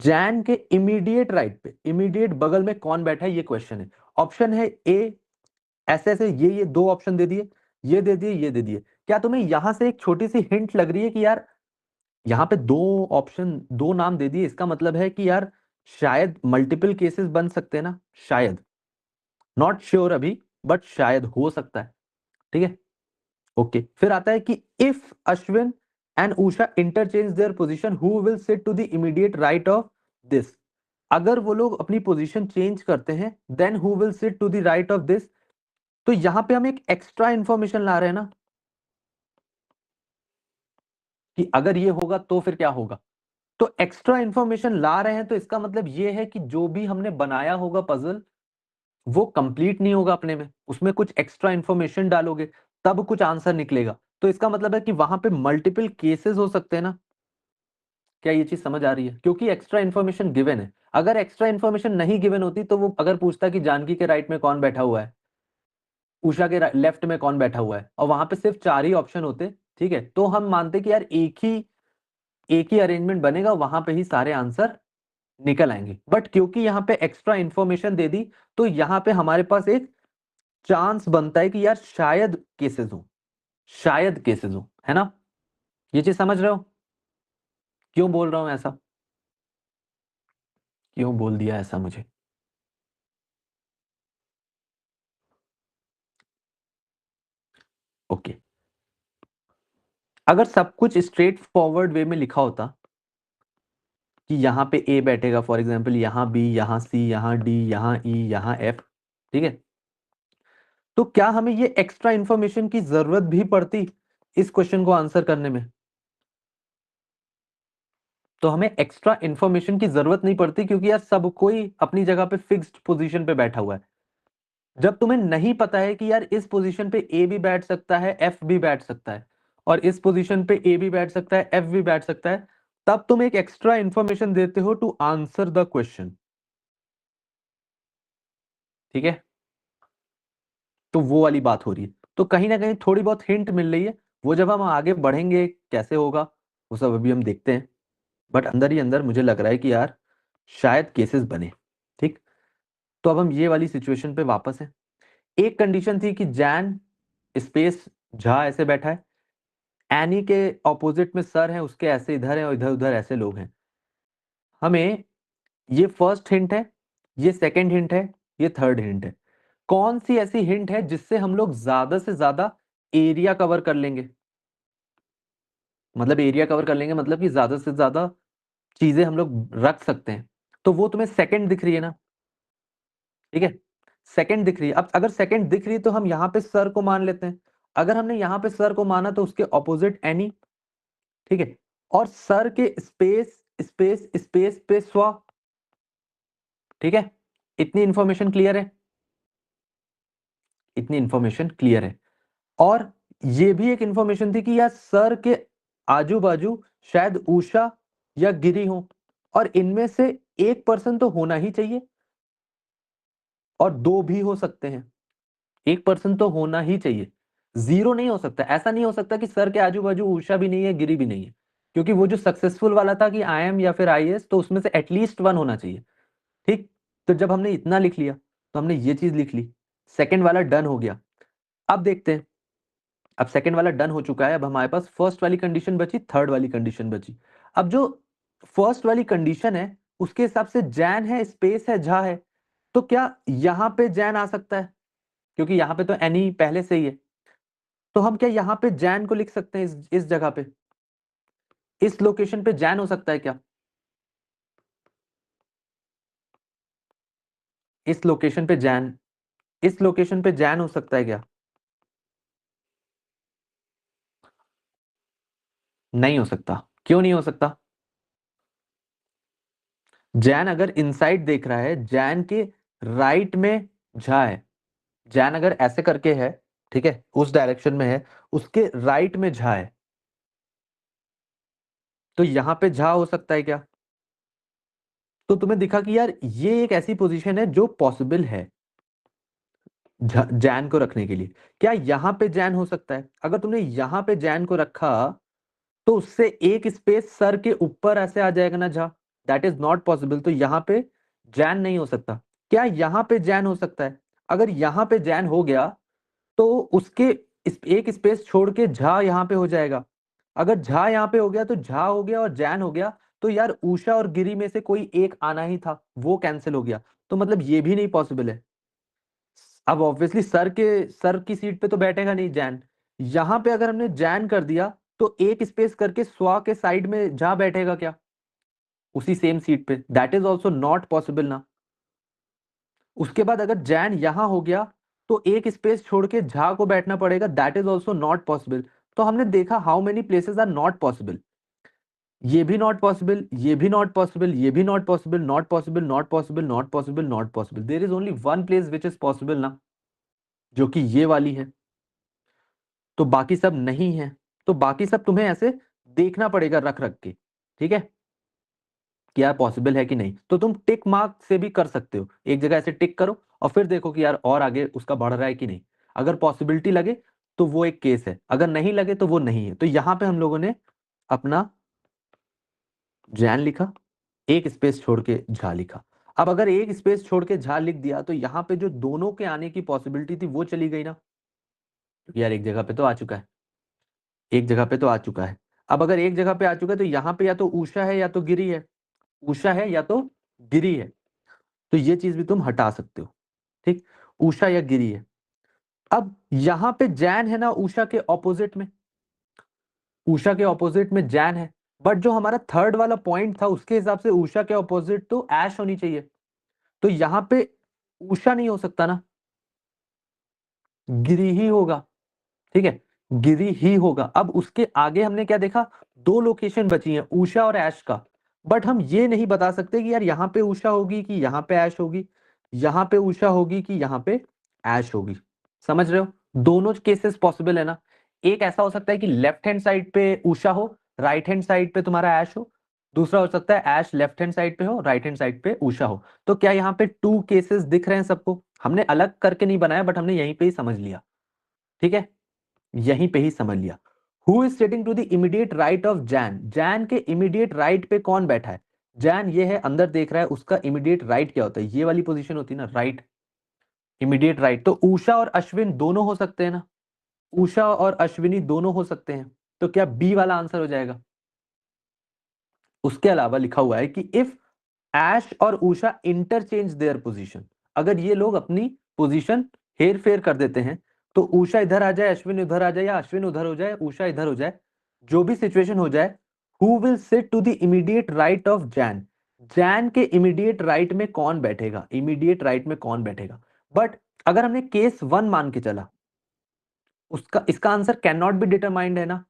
Jain के इमीडिएट राइट पे, इमीडिएट बगल में कौन बैठा है, ये क्वेश्चन है। ऑप्शन है ए, ऐसे ऐसे ये दो ऑप्शन दे दिए, ये दे दिए, ये दे दिए। क्या तुम्हें यहां से एक छोटी सी हिंट लग रही है कि यार यहां पे दो ऑप्शन, दो नाम दे दिए, इसका मतलब है कि यार शायद मल्टीपल केसेस बन सकते हैं ना? शायद, नॉट श्योर अभी, बट शायद हो सकता है। ठीक है, ओके। फिर आता है कि if Ashwin and Usha interchange their position who will sit to the immediate right of this? अगर वो लोग अपनी पोजीशन चेंज करते हैं then who will sit to the right of this? तो यहां पे हम एक एक्स्ट्रा इंफॉर्मेशन ला रहे हैं ना कि अगर ये होगा तो फिर क्या होगा। तो एक्स्ट्रा इंफॉर्मेशन ला रहे हैं तो इसका मतलब ये है कि जो भी हमने बनाया होगा पजल वो कंप्लीट नहीं होगा अपने में, उसमें कुछ एक्स्ट्रा इंफॉर्मेशन डालोगे तब कुछ आंसर निकलेगा। तो इसका मतलब है कि वहां पे मल्टीपल केसेस हो सकते हैं ना? क्या ये चीज समझ आ रही है? क्योंकि एक्स्ट्रा इन्फॉर्मेशन गिवन है। अगर एक्स्ट्रा इन्फॉर्मेशन नहीं गिवन होती तो वो अगर पूछता कि जानकी के राइट में कौन बैठा हुआ है, उषा के लेफ्ट में कौन बैठा हुआ है, और वहां पे सिर्फ चार ही ऑप्शन होते, ठीक है, तो हम मानते कि यार एक ही अरेंजमेंट बनेगा, वहां पे ही सारे आंसर निकल आएंगे। बट क्योंकि यहाँ पे एक्स्ट्रा इंफॉर्मेशन दे दी तो यहाँ पे हमारे पास एक चांस बनता है कि यार शायद केसेस हो, शायद केसेस हो, है ना? ये चीज समझ रहे हो क्यों बोल रहा हूं ऐसा? क्यों बोल दिया ऐसा मुझे? ओके, अगर सब कुछ स्ट्रेट फॉरवर्ड वे में लिखा होता कि यहां पे ए बैठेगा, फॉर एग्जांपल यहां बी, यहां सी, यहां डी, यहां ई, यहां एफ, ठीक है, तो क्या हमें ये एक्स्ट्रा इंफॉर्मेशन की जरूरत भी पड़ती इस क्वेश्चन को आंसर करने में? तो हमें एक्स्ट्रा इंफॉर्मेशन की जरूरत नहीं पड़ती क्योंकि यार सब कोई अपनी जगह पे फिक्स्ड पोजीशन पे बैठा हुआ है। जब तुम्हें नहीं पता है कि यार इस पोजीशन पे ए भी बैठ सकता है, एफ भी बैठ सकता है, और इस पोजीशन पे ए भी बैठ सकता है, एफ भी बैठ सकता है, तब तुम एक एक्स्ट्रा इंफॉर्मेशन देते हो टू आंसर द क्वेश्चन। ठीक है, तो वो वाली बात हो रही है। तो कहीं ना कहीं थोड़ी बहुत हिंट मिल रही है, वो जब हम आगे बढ़ेंगे कैसे होगा वो सब अभी हम देखते हैं। बट अंदर ही अंदर मुझे लग रहा है कि यार शायद केसेस बने। ठीक, तो अब हम ये वाली सिचुएशन पे वापस हैं। एक कंडीशन थी कि जैन स्पेस झा ऐसे बैठा है, एनी के ऑपोजिट में सर है, उसके ऐसे इधर है और इधर उधर ऐसे लोग हैं। हमें ये फर्स्ट हिंट है, ये सेकंड हिंट है, ये थर्ड हिंट है। कौन सी ऐसी हिंट है जिससे हम लोग ज्यादा से ज्यादा एरिया कवर कर लेंगे? मतलब एरिया कवर कर लेंगे मतलब कि ज्यादा से ज्यादा चीजें हम लोग रख सकते हैं। तो वो तुम्हें सेकंड दिख रही है ना? ठीक है, सेकंड दिख रही है। अब अगर सेकंड दिख रही है तो हम यहां पे सर को मान लेते हैं। अगर हमने यहां पे सर को माना तो उसके ऑपोजिट एनी। ठीक है, और सर के स्पेस स्पेस स्पेस पे स्व। ठीक है, इतनी इंफॉर्मेशन क्लियर है? इतनी इंफॉर्मेशन क्लियर है। और ये भी एक इंफॉर्मेशन थी कि यार सर के आजू बाजू शायद उषा या गिरी हो, और इनमें से एक पर्सन तो होना ही चाहिए, और दो भी हो सकते हैं। एक पर्सन तो होना ही चाहिए, जीरो नहीं हो सकता। ऐसा नहीं हो सकता कि सर के आजू बाजू उषा भी नहीं है, गिरी भी नहीं है, क्योंकि वो जो सक्सेसफुल वाला था कि आई एम या फिर आई एस, तो उसमें से एटलीस्ट वन होना चाहिए। ठीक, तो जब हमने इतना लिख लिया तो हमने ये चीज लिख ली, सेकंड वाला डन हो गया। अब देखते हैं, अब सेकंड वाला डन हो चुका है, अब हमारे पास फर्स्ट वाली कंडीशन बची, थर्ड वाली कंडीशन बची। अब जो फर्स्ट वाली कंडीशन है उसके हिसाब से जैन है, स्पेस है, झा है, तो क्या यहां पे जैन आ सकता है? क्योंकि यहां पे तो एनी पहले से ही है, तो हम क्या यहां पे जैन को लिख सकते हैं? इस जगह पे, इस लोकेशन पे जैन हो सकता है क्या? इस लोकेशन पे जैन, इस लोकेशन पे जैन हो सकता है क्या? नहीं हो सकता। क्यों नहीं हो सकता? जैन अगर इनसाइड देख रहा है, जैन के राइट में झा है। जैन अगर ऐसे करके है, ठीक है, उस डायरेक्शन में है, उसके राइट में झा है, तो यहां पे झा हो सकता है क्या? तो तुम्हें दिखा कि यार ये एक ऐसी पोजीशन है जो पॉसिबल है जैन को रखने के लिए। क्या यहां पे जैन हो सकता है? अगर तुमने यहां पे जैन को रखा तो उससे एक स्पेस सर के ऊपर ऐसे आ जाएगा ना Jha, that is not possible. तो यहां पे जैन नहीं हो सकता। क्या यहां पे जैन हो सकता है? अगर यहां पे जैन हो गया तो उसके एक स्पेस छोड़ के झा यहां पे हो जाएगा। अगर झा यहां पे हो गया तो झा हो गया और जैन हो गया, तो यार उषा और गिरी में से कोई एक आना ही था, वो कैंसिल हो गया, तो मतलब ये भी नहीं पॉसिबल है। अब ऑब्वियसली सर की सीट पे तो बैठेगा नहीं जैन। यहां पे अगर हमने जैन कर दिया तो एक स्पेस करके स्वा के साइड में झा बैठेगा क्या उसी सेम सीट पे? That is also not possible ना। उसके बाद अगर जैन यहां हो गया तो एक स्पेस छोड़ के झा को बैठना पड़ेगा, that is also not possible. तो हमने देखा how many places are not possible. ये भी नॉट पॉसिबल, ये भी नॉट पॉसिबल, ये भी not possible, not possible, not possible, not possible, not possible. There is only one place which is possible ना, जो कि ये वाली है। तो बाकी सब नहीं है। तो बाकी सब तुम्हें ऐसे देखना पड़ेगा रख रख के, ठीक है, कि यार पॉसिबल है कि नहीं। तो तुम टिक मार्क से भी कर सकते हो, एक जगह ऐसे टिक करो और फिर देखो कि यार और आगे उसका बढ़ रहा है कि नहीं। अगर पॉसिबिलिटी लगे तो वो एक केस है, अगर नहीं लगे तो वो नहीं है। तो यहां पे हम लोगों ने अपना जैन लिखा, एक स्पेस छोड़ के झा लिखा। अब अगर एक स्पेस छोड़ के झा लिख दिया तो यहां पे जो दोनों के आने की पॉसिबिलिटी थी वो चली गई ना, क्योंकि यार एक जगह पे तो आ चुका है, एक जगह पे तो आ चुका है। अब अगर एक जगह पे आ चुका है तो यहां पे या तो उषा है या तो गिरी है, उषा है या तो गिरी है। तो ये चीज भी तुम हटा सकते हो, ठीक, उषा या गिरी है। अब यहां पे जैन है ना उषा के ऑपोजिट में, उषा के ऑपोजिट में जैन है, बट जो हमारा थर्ड वाला पॉइंट था उसके हिसाब से उषा के ऑपोजिट तो ऐश होनी चाहिए। तो यहां पे उषा नहीं हो सकता ना, गिरी ही होगा, ठीक है, गिरी ही होगा। अब उसके आगे हमने क्या देखा, दो लोकेशन बची हैं उषा और ऐश का, बट हम ये नहीं बता सकते कि यार यहाँ पे उषा होगी कि यहाँ पे ऐश होगी, यहाँ पे उषा होगी कि यहाँ पे ऐश होगी। समझ रहे हो? दोनों केसेस पॉसिबल है ना। एक ऐसा हो सकता है कि लेफ्ट हैंड साइड पे उषा हो, राइट हैंड साइड पे तुम्हारा ऐश हो। दूसरा हो सकता है ऐश लेफ्ट हैंड साइड पे हो, राइट हैंड साइड पे उषा हो। तो क्या यहाँ पे टू केसेस दिख रहे हैं सबको? हमने अलग करके नहीं बनाया, बट हमने यहीं पे ही समझ लिया, ठीक है, यहीं पे ही समझ लिया। Who is sitting to the immediate right of Jain, Jain के इमीडिएट राइट पे कौन बैठा है, जैन ये है अंदर देख रहा है, उसका इमीडिएट राइट क्या होता है, ये वाली पोजीशन होती है ना, राइट, इमीडिएट राइट। तो उषा और अश्विन दोनों हो सकते हैं ना, उषा और अश्विनी दोनों हो सकते हैं, तो क्या बी वाला आंसर हो जाएगा। उसके अलावा लिखा हुआ है कि इफ ऐश और उषा इंटरचेंज देयर पोजीशन, अगर ये लोग अपनी पोजीशन हेर फेर कर देते हैं, तो उषा इधर आ जाए, अश्विन उधर आ जाए, या अश्विन उधर हो जाए, उषा इधर हो जाए, जो भी सिचुएशन हो जाए, who will sit to the immediate right of Jain, Jain के इमीडिएट राइट में कौन बैठेगा, इमीडिएट राइट में कौन बैठेगा। बट अगर हमने केस 1 मान के चला, उसका इसका answer can not be determined है ना,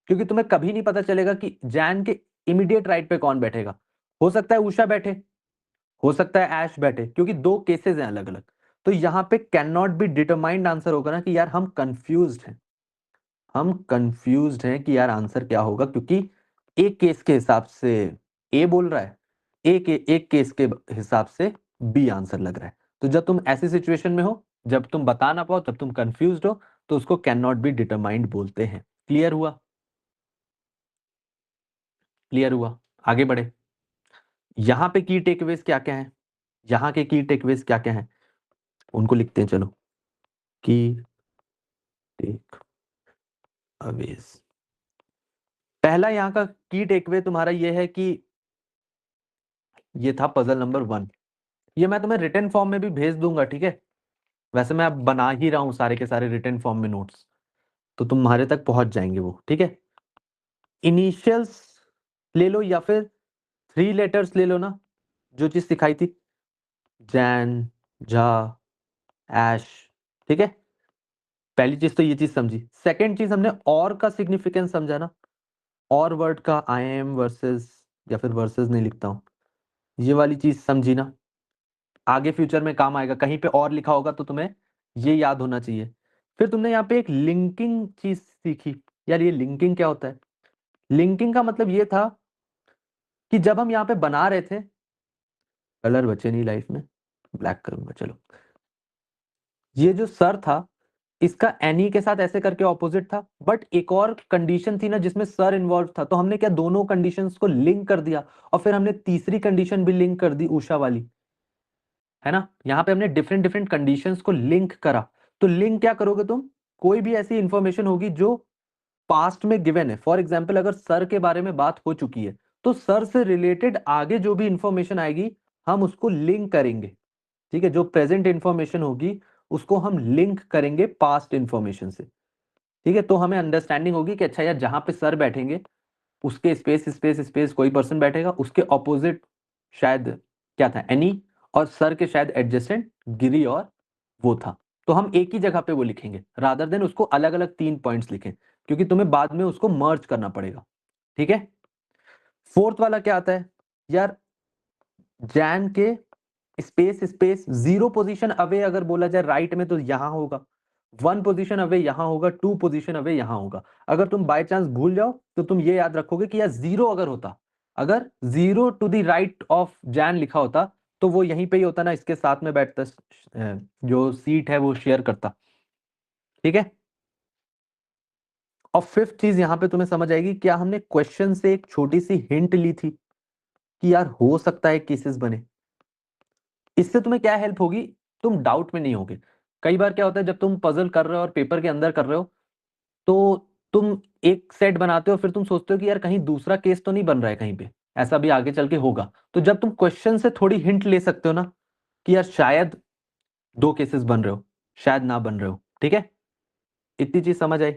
क्योंकि तुम्हें कभी नहीं पता चलेगा कि जैन के इमीडिएट राइट पे कौन बैठेगा। हो सकता है उषा बैठे, हो सकता है ऐश बैठे, क्योंकि दो केसेस हैं अलग अलग। तो यहां पे can not be determined answer होगा ना कि यार हम कंफ्यूज्ड हैं, हम कंफ्यूज्ड हैं कि यार आंसर क्या होगा, क्योंकि एक केस के हिसाब से ए बोल रहा है, एक केस के हिसाब से बी आंसर लग रहा है। तो जब तुम ऐसी सिचुएशन में हो, जब तुम बता ना पाओ, तब तुम कंफ्यूज्ड हो, तो उसको कैन नॉट बी डिटरमाइंड बोलते हैं। क्लियर हुआ, क्लियर हुआ, आगे बढ़े। यहां पे की टेकअवेज क्या क्या है, यहां के की टेकअवेज क्या क्या है, उनको लिखते हैं, चलो। की टेकअवेज, पहला यहां का की टेकअवे तुम्हारा ये है कि ये था पजल नंबर 1, ये मैं तुम्हें रिटन फॉर्म में भी भेज दूंगा, ठीक है। वैसे मैं अब बना ही रहा हूं सारे के सारे रिटन फॉर्म में नोट्स, तो तुम्हारे तक पहुंच जाएंगे वो, ठीक है। इनिशियल्स ले लो या फिर 3 लेटर्स ले लो ना, जो चीज सिखाई थी, जैन, झा, ऐश, ठीक है। पहली चीज तो ये चीज समझी। सेकंड चीज हमने और का सिग्निफिकेंस समझा ना, और वर्ड का आई एम वर्सेस, या फिर वर्सेस नहीं लिखता हूं, ये वाली चीज समझी ना, आगे फ्यूचर में काम आएगा, कहीं पे और लिखा होगा तो तुम्हें ये याद होना चाहिए। फिर तुमने यहाँ पे एक लिंकिंग चीज सीखी, यार ये लिंकिंग क्या होता है। लिंकिंग का मतलब ये था कि जब हम यहाँ पे बना रहे थे, कलर बचे नहीं लाइफ में, ब्लैक करूंगा, चलो। ये जो सर था, इसका एनी के साथ ऐसे करके ऑपोजिट था, बट एक और कंडीशन थी ना जिसमें सर इन्वॉल्व था, तो हमने क्या दोनों कंडीशंस को लिंक कर दिया, और फिर हमने तीसरी कंडीशन भी लिंक कर दी, उषा वाली, है ना। यहां पे हमने डिफरेंट डिफरेंट कंडीशंस को लिंक करा। तो लिंक क्या करोगे तुम, कोई भी ऐसी इंफॉर्मेशन होगी जो पास्ट में गिवन है, फॉर एग्जाम्पल अगर सर के बारे में बात हो चुकी है, तो सर से रिलेटेड आगे जो भी इंफॉर्मेशन आएगी हम उसको लिंक करेंगे, ठीक है। जो प्रेजेंट इंफॉर्मेशन होगी उसको हम लिंक करेंगे पास्ट इंफॉर्मेशन से, ठीक है। तो हमें अंडरस्टैंडिंग होगी कि अच्छा यार जहां पे सर बैठेंगे उसके स्पेस स्पेस स्पेस कोई पर्सन बैठेगा, उसके ऑपोजिट शायद क्या था, एनी, और सर के शायद एडजेसेंट गिरी और वो था। तो हम एक ही जगह पे वो लिखेंगे, रादर देन उसको अलग अलग 3 पॉइंट्स लिखें, क्योंकि तुम्हें बाद में उसको मर्ज करना पड़ेगा, ठीक है। फोर्थ वाला क्या आता है यार, जैन के स्पेस स्पेस 0 पोजीशन अवे अगर बोला जाए राइट में तो यहां होगा, 1 पोजीशन अवे यहां होगा, 2 पोजीशन अवे यहां होगा। अगर तुम बाय चांस भूल जाओ तो तुम ये याद रखोगे कि यार 0 अगर होता, अगर 0 to the right of Jain लिखा होता, तो वो यहीं पे ही होता ना, इसके साथ में बैठता, जो सीट है वो शेयर करता, ठीक है। और फिफ्थ चीज यहां पे तुम्हें समझ आएगी, क्या हमने क्वेश्चन से एक छोटी सी हिंट ली थी कि यार हो सकता है केसेस बने। इससे तुम्हें क्या हेल्प होगी, तुम डाउट में नहीं होगे। कई बार क्या होता है जब तुम पजल कर रहे हो और पेपर के अंदर कर रहे हो, तो तुम एक सेट बनाते हो, फिर तुम सोचते हो कि यार कहीं दूसरा केस तो नहीं बन रहा है कहीं पे, ऐसा भी आगे चल के होगा। तो जब तुम क्वेश्चन से थोड़ी हिंट ले सकते हो ना कि यार शायद 2 केसेस बन रहे हो, शायद ना बन रहे हो, ठीक है। इतनी चीज समझ आई।